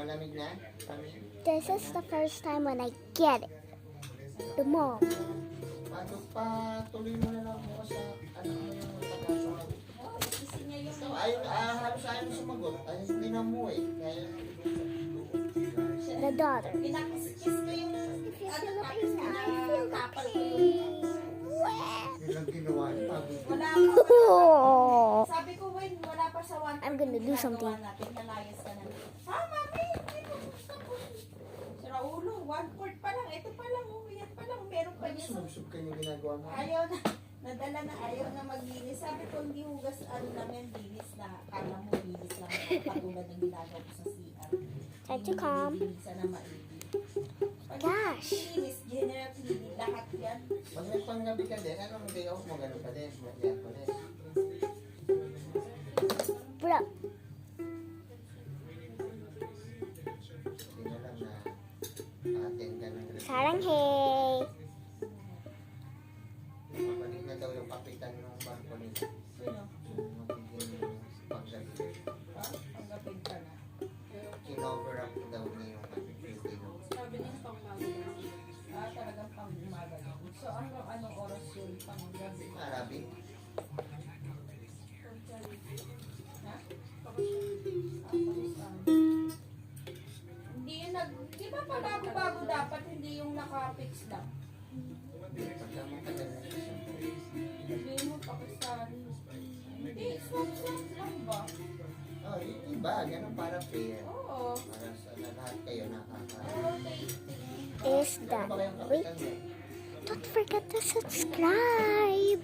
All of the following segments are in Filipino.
Malamig na? Kami? This is the first time when I get it. The mall. Patuloy mo na lang mo sa ano yung pagkasulat. So, halos ayaw sumagot. Ayaw hindi na mo eh. Kaya The daughter. Pinakis ko yung If you feel the tapos pain, I feel the pinakapal ko pain. nilang ginawa niya. Wala Oh. pa. Sabi ko, Wayne, wala pa sa one. I'm gonna do something. Natin, nalayas ka na. Mami, sira ulo, one quart pa lang. Ito pa lang, yan pa lang. Meron pa niya sa... Sumsub ka yung ginagawa mo. Ayaw na, nadala na ayaw na maglinis. Sabi ko, hindi hugas, ano namin, linis na. Kala mo, linis lang. Katulad ng ginagawa ko sa CR. Time to calm. Linisan na maigi. Gosh. Linis, general cleaning, lahat yan. Pag nagpanggabi ka din, anong day off mo? Ganun pa din. Mag-iyak ko din. Bro. Hindi na lang na attend ka ng Saranghae. Mabalik na daw yung kapitan ng bangko nila. Sino? Magiging panggabi. Ha? Panggapin ka na. Kinover up daw niya yung Filipino. Sabi niya pang umaga. Talagang pang umaga. So, anong oras yun? Pang gabi? Arabic. Ha? Hindi yun di ba pa bago-bago dapat, hindi yung naka-fix lang? Pagkama ka na Sabihin mo, Pakistani. Hindi, swap-swap lang ba? Oh, yung iba, ganun para fair. Oo. Para sa lahat kayo nakaka. Is Ano done. ba kayong Wait. kapitan mo? Don't forget to subscribe.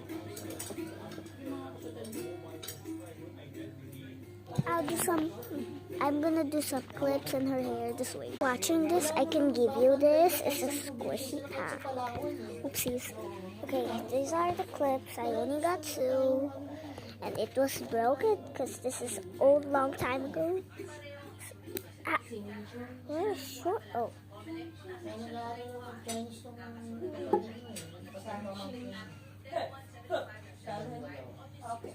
I'm gonna do some clips in her hair this way. Watching this, I can give you this. It's a squishy pack. Oopsies. Okay, these are the clips. I only got 2. And it was broken because this is old long time ago. Ah, where's short? Oh. Nangyayari yung Chinese nung kasama mo. Okay.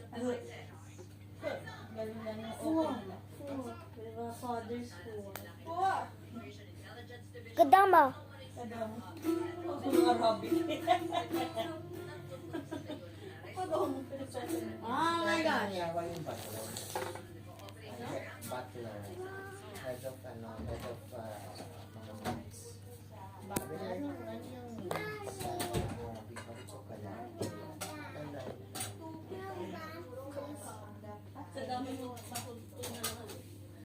Galing lang yung open nila. Father's food. Kuha! Gadama. Kadang. Mga Robby. Kadang. Oh my gosh. Nangyayari yung butler. Butler. Head of mga monks. Sabi niya, ano yung